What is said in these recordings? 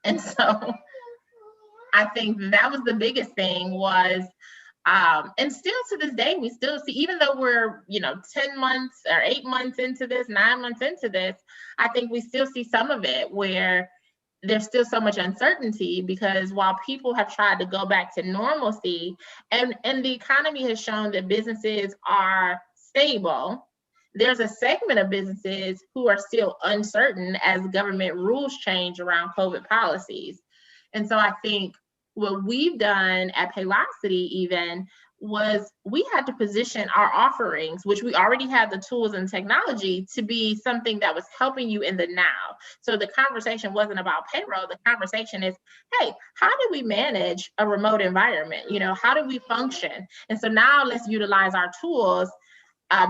And so I think that was the biggest thing was, and still to this day, we still see, even though we're, 10 months or 8 months into this, 9 months into this, I think we still see some of it where there's still so much uncertainty, because while people have tried to go back to normalcy, and the economy has shown that businesses are stable, there's a segment of businesses who are still uncertain as government rules change around COVID policies. And so I think what we've done at Paylocity even was we had to position our offerings, which we already had the tools and technology, to be something that was helping you in the now. So the conversation wasn't about payroll. The conversation is, hey, how do we manage a remote environment? How do we function? And so now let's utilize our tools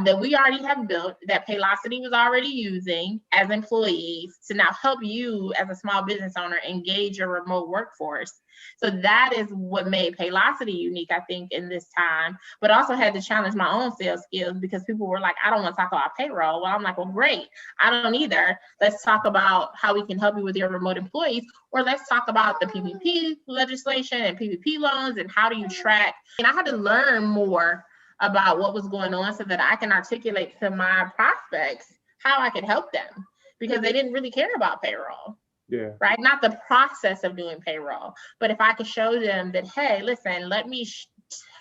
that we already have built, that Paylocity was already using as employees, to now help you as a small business owner engage your remote workforce. So that is what made Paylocity unique, I think, in this time, but also had to challenge my own sales skills, because people were like, I don't want to talk about payroll. Well, I'm like, well, great. I don't either. Let's talk about how we can help you with your remote employees, or let's talk about the PPP legislation and PPP loans, and how do you track. And I had to learn more about what was going on so that I can articulate to my prospects how I could help them, because they didn't really care about payroll. Yeah. Right? Not the process of doing payroll, but if I could show them that, hey, listen, let me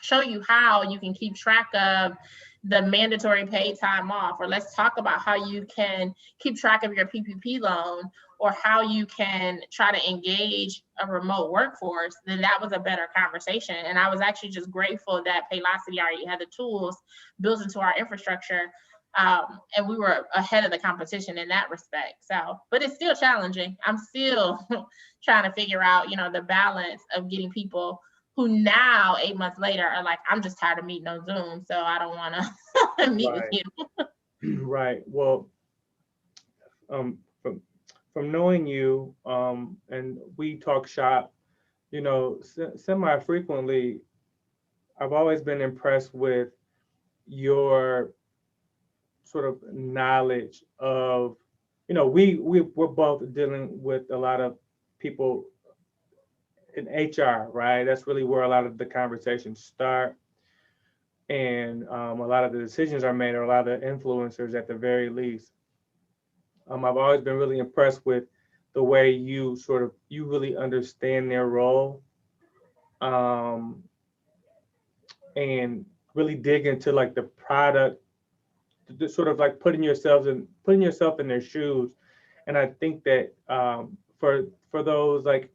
show you how you can keep track of the mandatory paid time off, or let's talk about how you can keep track of your PPP loan, or how you can try to engage a remote workforce, then that was a better conversation. And I was actually just grateful that Paylocity already had the tools built into our infrastructure, and we were ahead of the competition in that respect. So, but it's still challenging. I'm still trying to figure out, the balance of getting people who now 8 months later are like, I'm just tired of meeting on Zoom, so I don't want to meet with you. Right. Well, from knowing you, and we talk shop, semi frequently, I've always been impressed with your sort of knowledge of, we're both dealing with a lot of people in HR, right? That's really where a lot of the conversations start, and a lot of the decisions are made, or a lot of the influencers at the very least. I've always been really impressed with the way you really understand their role, um, and really dig into like the product, sort of like putting yourself in their shoes. And I think that for those like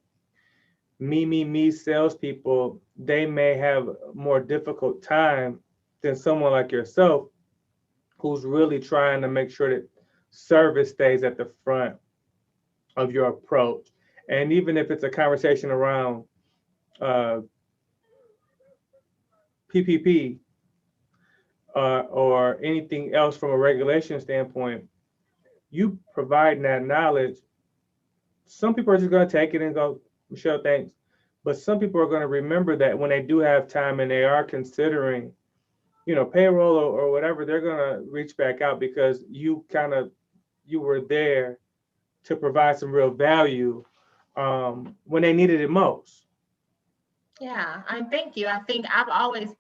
me salespeople, they may have a more difficult time than someone like yourself, who's really trying to make sure that service stays at the front of your approach. And even if it's a conversation around PPP, or anything else from a regulation standpoint, you provide that knowledge. Some people are just going to take it and go, Michelle, thanks. But some people are going to remember that when they do have time and they are considering, payroll, or whatever, they're going to reach back out, because you were there to provide some real value when they needed it most. Yeah, thank you. I think I've always,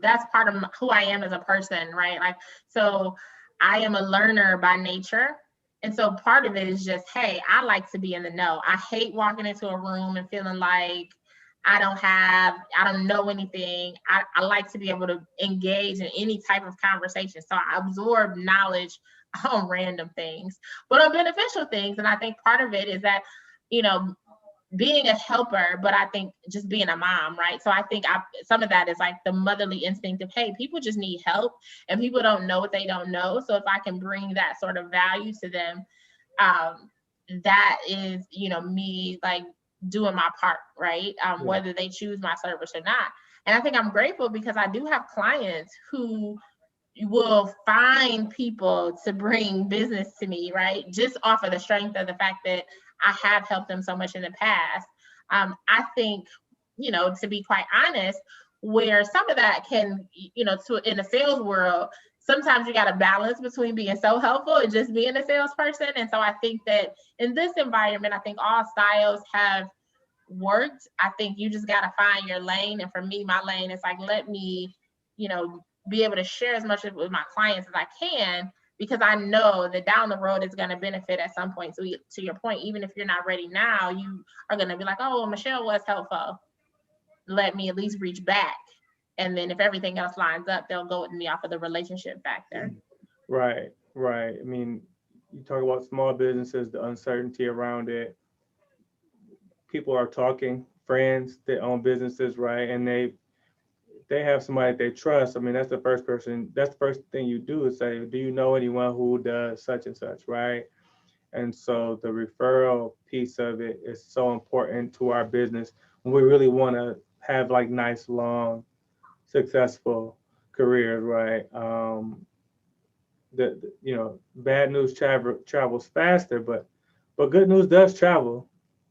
that's part of who I am as a person, right? Like, so I am a learner by nature. And so part of it is just, hey, I like to be in the know. I hate walking into a room and feeling like I don't know anything. I like to be able to engage in any type of conversation. So I absorb knowledge on random things, but on beneficial things. And I think part of it is that, being a helper, but I think just being a mom, right? So I think some of that is like the motherly instinct of, hey, people just need help, and people don't know what they don't know. So if I can bring that sort of value to them, that is, me like doing my part, right? Whether they choose my service or not. And I think I'm grateful, because I do have clients who will find people to bring business to me, right? Just off of the strength of the fact that I have helped them so much in the past. I think, to be quite honest, where some of that can, in the sales world, sometimes you got to balance between being so helpful and just being a salesperson. And so I think that in this environment, I think all styles have worked. I think you just got to find your lane. And for me, my lane is like, let me, be able to share as much with my clients as I can, because I know that down the road it's going to benefit at some point. So to your point, even if you're not ready now, you are going to be like, oh, well, Michelle was helpful. Let me at least reach back. And then if everything else lines up, they'll go with me off of the relationship factor. Right, right. I mean, you talk about small businesses, the uncertainty around it. People are talking, friends that own businesses, right? And they have somebody they trust. I mean, that's the first thing you do is say, do you know anyone who does such and such, right? And so the referral piece of it is so important to our business when we really want to have like nice, long, successful careers, right? Bad news travels faster, but good news does travel.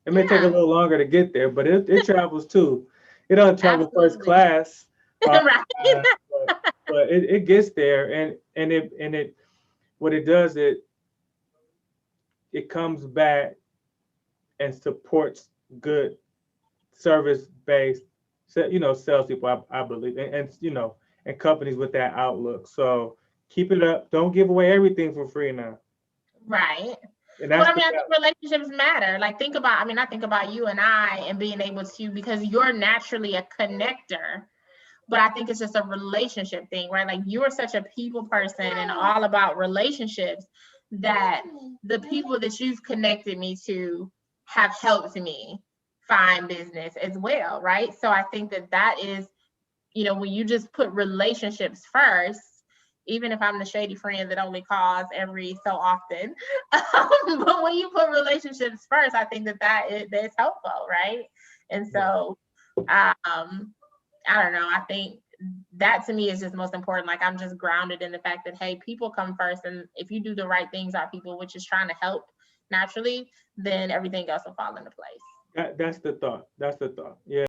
It may take a Yeah, little longer to get there, but it travels too. It doesn't travel first absolutely. class, uh, Right. but it gets there, and what it does, it comes back and supports good service based, salespeople, I believe, and companies with that outlook. So keep it up. Don't give away everything for free now. Right. And But that's I the mean, I think relationships matter. Like, I think about you and I and being able to, because you're naturally a connector, but I think it's just a relationship thing, right? Like, you are such a people person and all about relationships that the people that you've connected me to have helped me find business as well, right? So I think that is, when you just put relationships first, even if I'm the shady friend that only calls every so often, but when you put relationships first, I think that's helpful, right? And so, um, I don't know. I think that to me is just most important. Like, I'm just grounded in the fact that, hey, people come first, and if you do the right things, our people, which is trying to help naturally, then everything else will fall into place. that's the thought. That's the thought. Yeah.